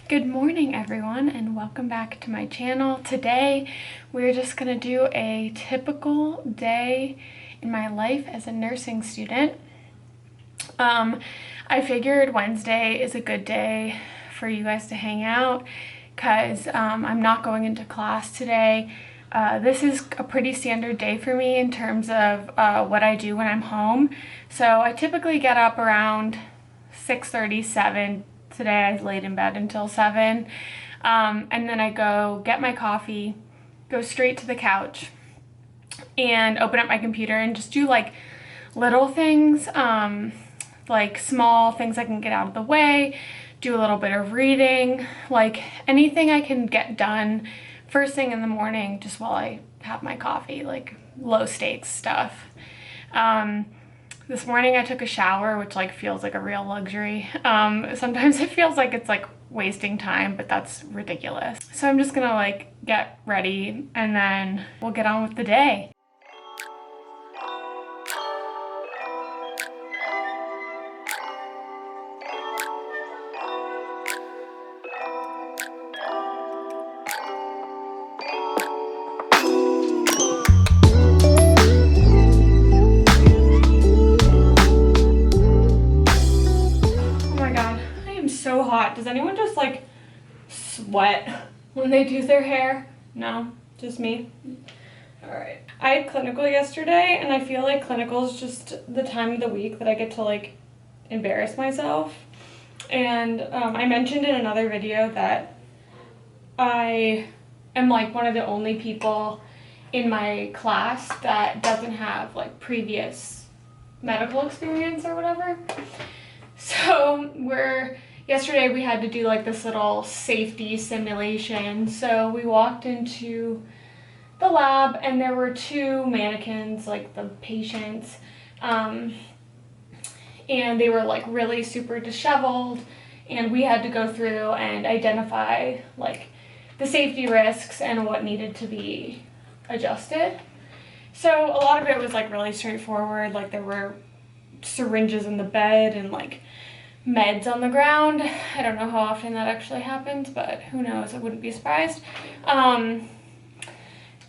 Good morning everyone and welcome back to my channel. Today we're just gonna do a typical day in my life as a nursing student. I figured Wednesday is a good day for you guys to hang out because I'm not going into class today. This is a pretty standard day for me in terms of what I do when I'm home. So I typically get up around 6:37. Today I laid in bed until 7, and then I go get my coffee, go straight to the couch, and open up my computer and just do like little things, like small things I can get out of the way, do a little bit of reading, like anything I can get done first thing in the morning just while I have my coffee, like low stakes stuff. This morning I took a shower, which like feels like a real luxury. Sometimes it feels like it's like wasting time, but that's ridiculous. So I'm just gonna like get ready and then we'll get on with the day. So hot. Does anyone just like sweat when they do their hair? No, just me. All right. I had clinical yesterday and I feel like clinical is just the time of the week that I get to like embarrass myself. And I mentioned in another video that I am like one of the only people in my class that doesn't have like previous medical experience or whatever. So yesterday we had to do like this little safety simulation. So we walked into the lab and there were two mannequins, like the patients, and they were like really super disheveled, and we had to go through and identify like the safety risks and what needed to be adjusted. So a lot of it was like really straightforward, like there were syringes in the bed and like meds on the ground. I don't know how often that actually happens, but who knows, I wouldn't be surprised. And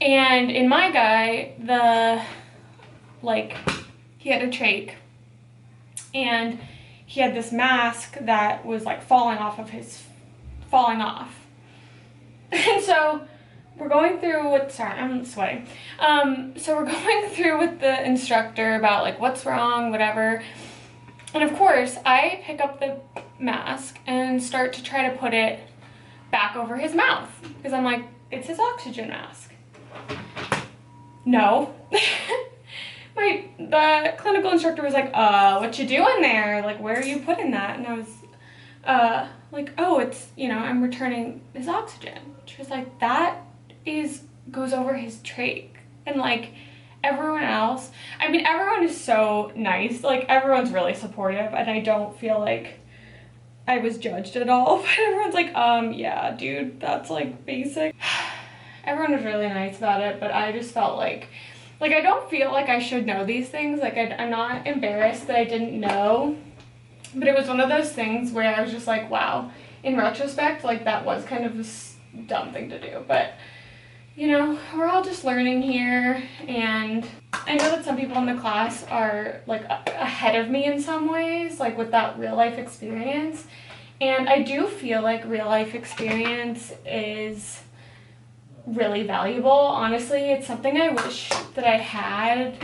in my guy, he had a trach and he had this mask that was like falling off. And so we're going through with, sorry, I'm sweating. So we're going through with the instructor about like what's wrong, whatever. And of course, I pick up the mask and start to try to put it back over his mouth because I'm like, it's his oxygen mask. No. The clinical instructor was like, what you doing there? Like, where are you putting that? And I was like, oh, it's, I'm returning his oxygen. She was like, that goes over his trach. And like, everyone else, I mean, everyone is so nice, like everyone's really supportive and I don't feel like I was judged at all, but everyone's like, yeah, dude, that's like basic. Everyone was really nice about it, but I just felt like I don't feel like I should know these things. Like I'm not embarrassed that I didn't know, but it was one of those things where I was just like, wow, in retrospect, like that was kind of a dumb thing to do, but we're all just learning here, and I know that some people in the class are like ahead of me in some ways, like with that real life experience, and I do feel like real life experience is really valuable. Honestly, it's something I wish that I had,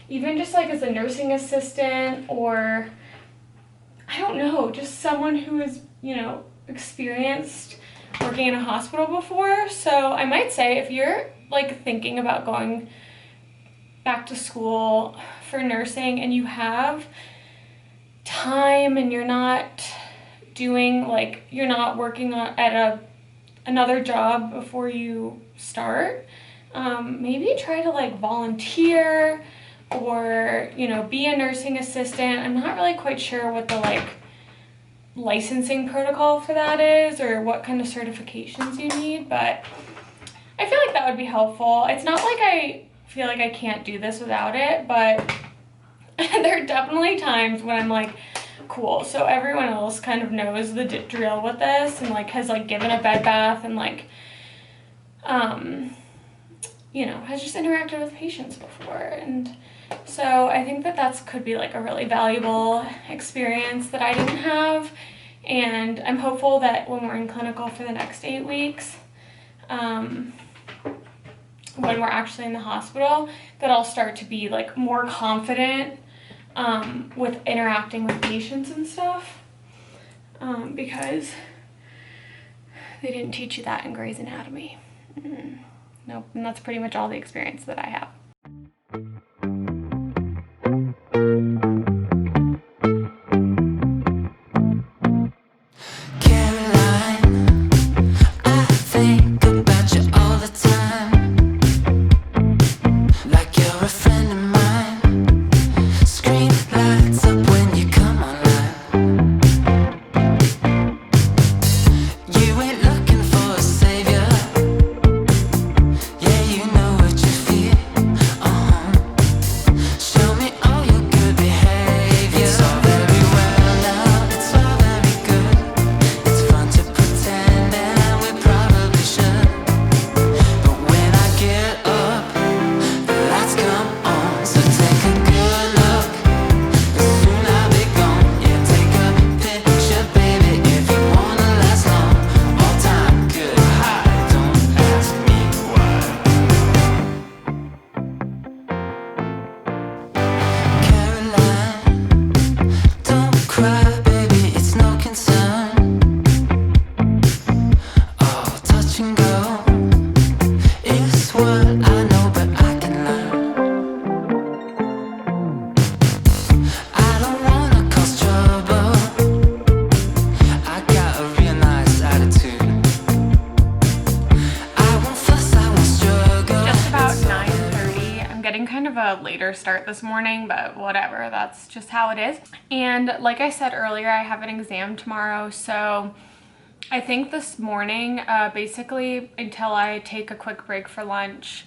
even just like as a nursing assistant, or I don't know, just someone who is, experienced working in a hospital before. So I might say if you're like thinking about going back to school for nursing and you have time and you're not doing like, you're not working at another job before you start, maybe try to like volunteer or, be a nursing assistant. I'm not really quite sure what the like licensing protocol for that is or what kind of certifications you need, but I feel like that would be helpful. It's not like I feel like I can't do this without it, but there are definitely times when I'm like, cool. So everyone else kind of knows the drill with this, and like has like given a bed bath, and like you know, has just interacted with patients before. And so I think that that's could be like a really valuable experience that I didn't have. And I'm hopeful that when we're in clinical for the next 8 weeks, when we're actually in the hospital, that I'll start to be like more confident with interacting with patients and stuff, because they didn't teach you that in Grey's Anatomy. Nope, and that's pretty much all the experience that I have. Later start this morning, but whatever, that's just how it is. And like I said earlier, I have an exam tomorrow, so I think this morning, basically until I take a quick break for lunch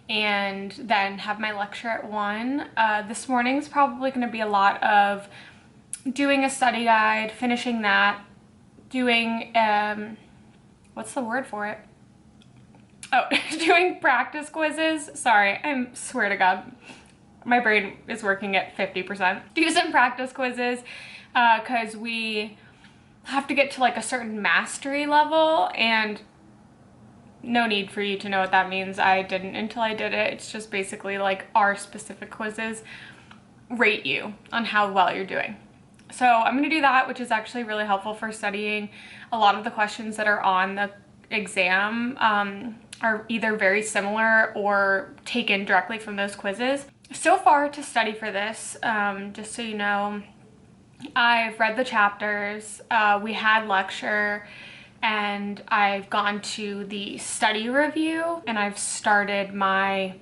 and then have my lecture at 1, this morning's probably going to be a lot of doing a study guide, finishing that, doing what's the word for it? Oh, doing practice quizzes. Sorry, I swear to God, my brain is working at 50%. Do some practice quizzes because we have to get to like a certain mastery level, and no need for you to know what that means. I didn't until I did it. It's just basically like our specific quizzes rate you on how well you're doing. So I'm going to do that, which is actually really helpful for studying. A lot of the questions that are on the exam are either very similar or taken directly from those quizzes. So far to study for this, just so you know, I've read the chapters, we had lecture, and I've gone to the study review, and I've started my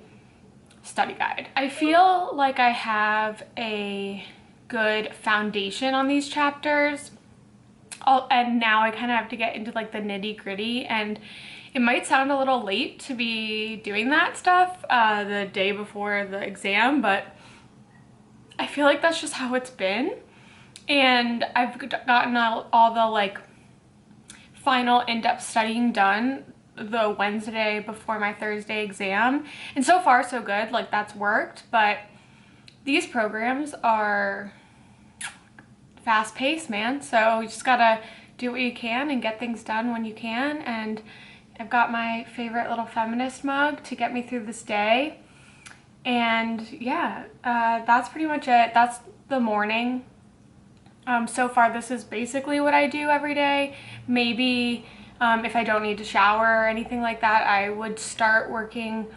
study guide. I feel like I have a good foundation on these chapters, and now I kind of have to get into like the nitty-gritty, and it might sound a little late to be doing that stuff the day before the exam, but I feel like that's just how it's been. And I've gotten all the like final in-depth studying done the Wednesday before my Thursday exam, and so far so good. Like, that's worked. But these programs are fast-paced, man, so you just gotta do what you can and get things done when you can. And I've got my favorite little feminist mug to get me through this day. And yeah, that's pretty much it. That's the morning. So far, this is basically what I do every day. Maybe if I don't need to shower or anything like that, I would start working.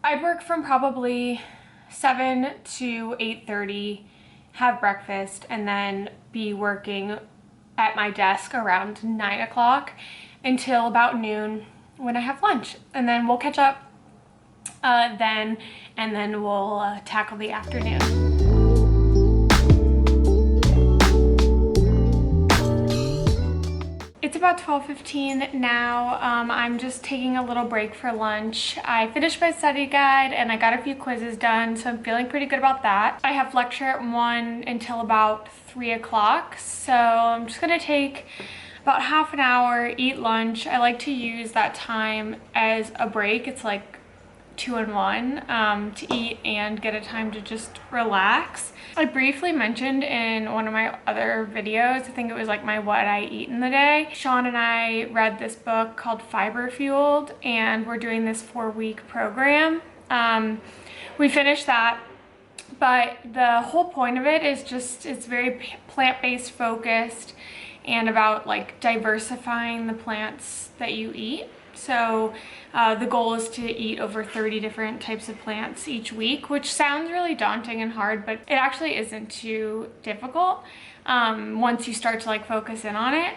I'd work from probably 7 to 8:30, have breakfast, and then be working at my desk around 9 o'clock until about noon when I have lunch. And then we'll catch up then, and then we'll tackle the afternoon. It's about 12:15 now. I'm just taking a little break for lunch. I finished my study guide and I got a few quizzes done, so I'm feeling pretty good about that. I have lecture at 1 until about 3 o'clock, so I'm just gonna take about half an hour, eat lunch. I like to use that time as a break. It's like 2-in-1, to eat and get a time to just relax. I briefly mentioned in one of my other videos, I think it was like my what I eat in the day. Sean and I read this book called Fiber Fueled, and we're doing this 4-week program. We finished that, but the whole point of it is just, it's very plant-based focused and about like diversifying the plants that you eat. So the goal is to eat over 30 different types of plants each week, which sounds really daunting and hard, but it actually isn't too difficult once you start to like focus in on it.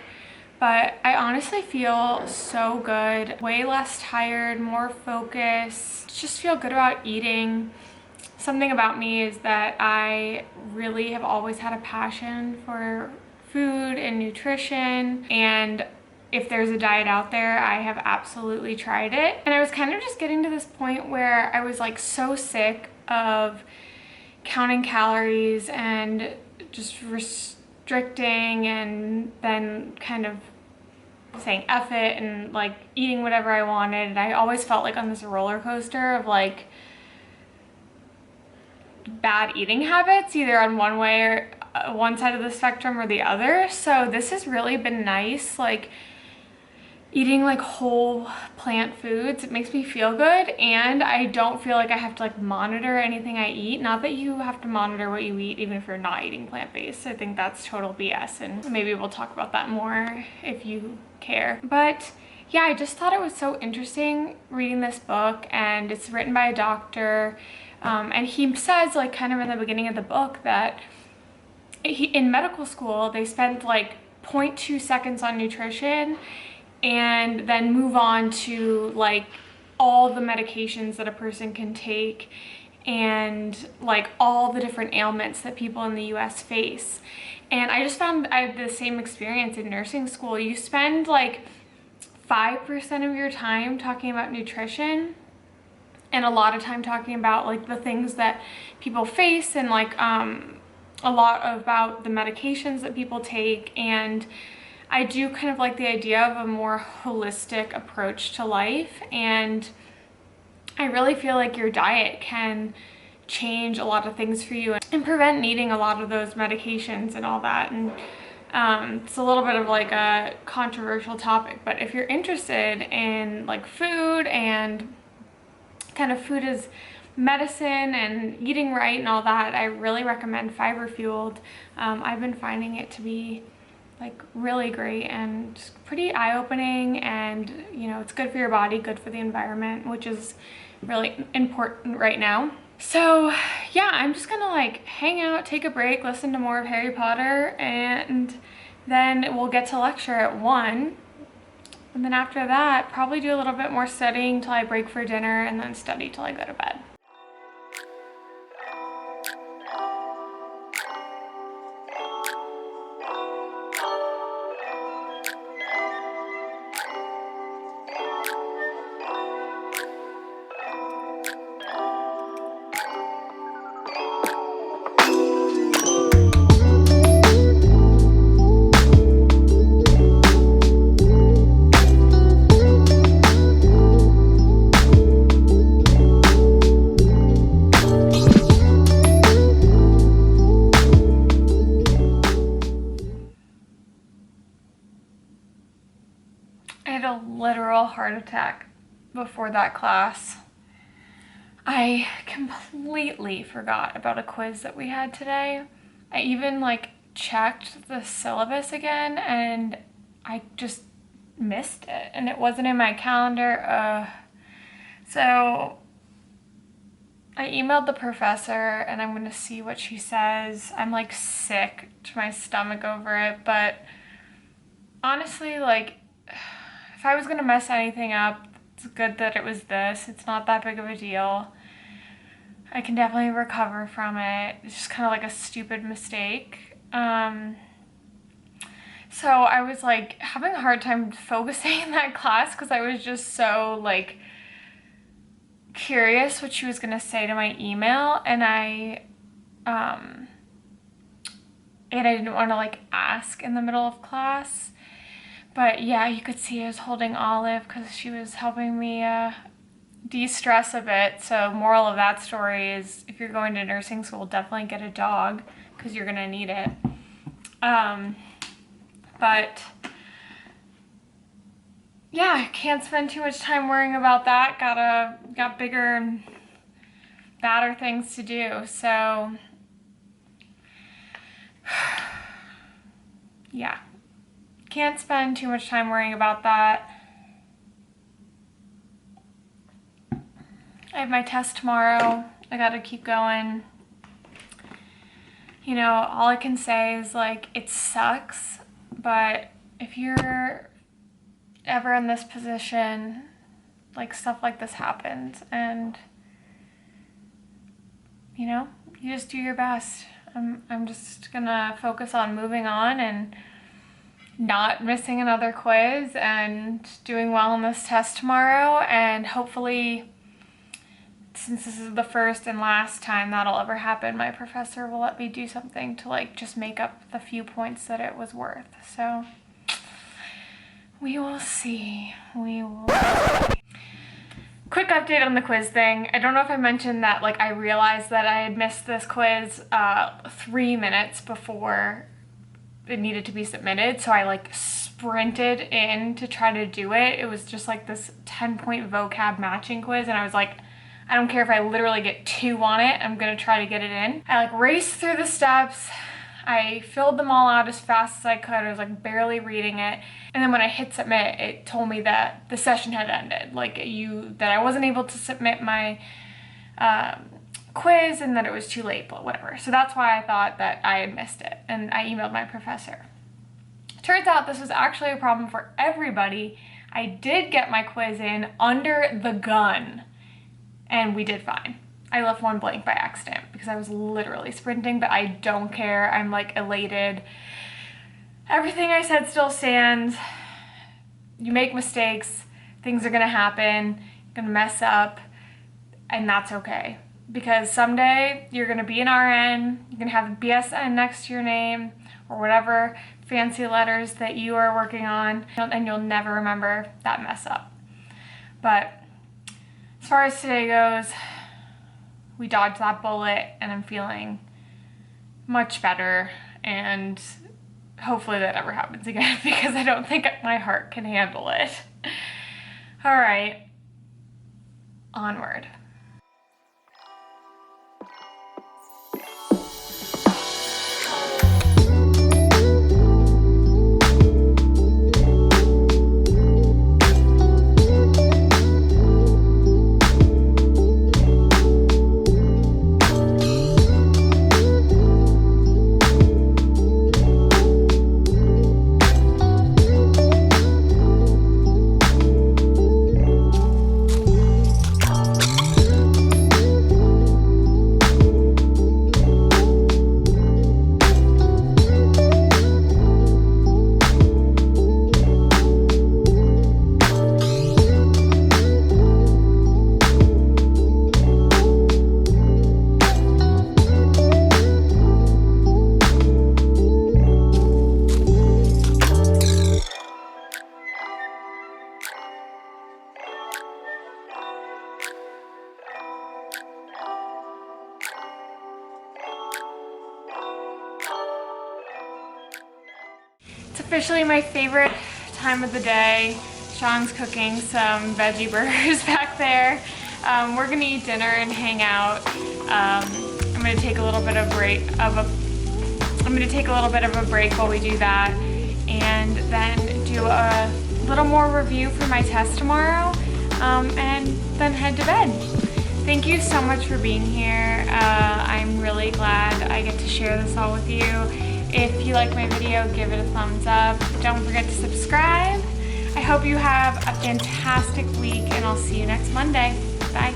But I honestly feel so good, way less tired, more focused, just feel good about eating. Something about me is that I really have always had a passion for food and nutrition, and if there's a diet out there, I have absolutely tried it. And I was kind of just getting to this point where I was like so sick of counting calories and just restricting and then kind of saying F it and like eating whatever I wanted. And I always felt like on this roller coaster of like bad eating habits, either on one way or one side of the spectrum or the other. So this has really been nice, like eating like whole plant foods. It makes me feel good, and I don't feel like I have to like monitor anything I eat. Not that you have to monitor what you eat even if you're not eating plant-based. I think that's total BS, and maybe we'll talk about that more if you care. But yeah, I just thought it was so interesting reading this book, and it's written by a doctor, and he says like kind of in the beginning of the book that in medical school they spend like 0.2 seconds on nutrition and then move on to like all the medications that a person can take and like all the different ailments that people in the US face. And I just found I had the same experience in nursing school. You spend like 5% of your time talking about nutrition and a lot of time talking about like the things that people face and like a lot about the medications that people take. And I do kind of like the idea of a more holistic approach to life, and I really feel like your diet can change a lot of things for you and prevent needing a lot of those medications and all that. And it's a little bit of like a controversial topic, but if you're interested in like food and kind of food as medicine and eating right and all that, I really recommend Fiber Fueled. I've been finding it to be like really great and pretty eye-opening, and you know, it's good for your body, good for the environment, which is really important right now. So yeah, I'm just gonna like hang out, take a break, listen to more of Harry Potter, and then we'll get to lecture at 1. And then after that, probably do a little bit more studying till I break for dinner, and then study till I go to bed. I had a literal heart attack before that class. I completely forgot about a quiz that we had today. I even like checked the syllabus again and I just missed it, and it wasn't in my calendar. So I emailed the professor and I'm gonna see what she says. I'm like sick to my stomach over it, but honestly, like if I was gonna mess anything up, it's good that it was this. It's not that big of a deal. I can definitely recover from it. It's just kind of like a stupid mistake. So I was like having a hard time focusing in that class because I was just so like curious what she was gonna say to my email, and I didn't want to like ask in the middle of class. But yeah, you could see I was holding Olive because she was helping me de-stress a bit. So moral of that story is if you're going to nursing school, definitely get a dog because you're gonna need it. But yeah, I can't spend too much time worrying about that. Got bigger and badder things to do. So yeah, can't spend too much time worrying about that. I have my test tomorrow. I gotta keep going. You know, all I can say is like, it sucks, but if you're ever in this position, like stuff like this happens, and you know, you just do your best. I'm just gonna focus on moving on and not missing another quiz and doing well on this test tomorrow, and hopefully, since this is the first and last time that'll ever happen, my professor will let me do something to like just make up the few points that it was worth. So we will see. We will see. Quick update on the quiz thing. I don't know if I mentioned that like I realized that I had missed this quiz 3 minutes before it needed to be submitted, so I like sprinted in to try to do it. It was just like this 10-point vocab matching quiz, and I was like, I don't care if I literally get 2 on it, I'm gonna try to get it in. I like raced through the steps. I filled them all out as fast as I could. I was like barely reading it. And then when I hit submit, it told me that the session had ended. Like that I wasn't able to submit my quiz and that it was too late, but whatever. So that's why I thought that I had missed it. And I emailed my professor. Turns out this was actually a problem for everybody. I did get my quiz in under the gun, and we did fine. I left one blank by accident because I was literally sprinting, but I don't care. I'm like elated. Everything I said still stands. You make mistakes, things are gonna happen, you're gonna mess up, and that's okay. Because someday you're gonna be an RN, you're gonna have a BSN next to your name, or whatever fancy letters that you are working on, and you'll never remember that mess up. But as far as today goes, we dodged that bullet, and I'm feeling much better, and hopefully that never happens again because I don't think my heart can handle it. All right, onward. Officially my favorite time of the day. Sean's cooking some veggie burgers back there. We're gonna eat dinner and hang out. I'm gonna take a little bit of a break while we do that, and then do a little more review for my test tomorrow, and then head to bed. Thank you so much for being here. I'm really glad I get to share this all with you. If you like my video, give it a thumbs up. Don't forget to subscribe. I hope you have a fantastic week, and I'll see you next Monday. Bye.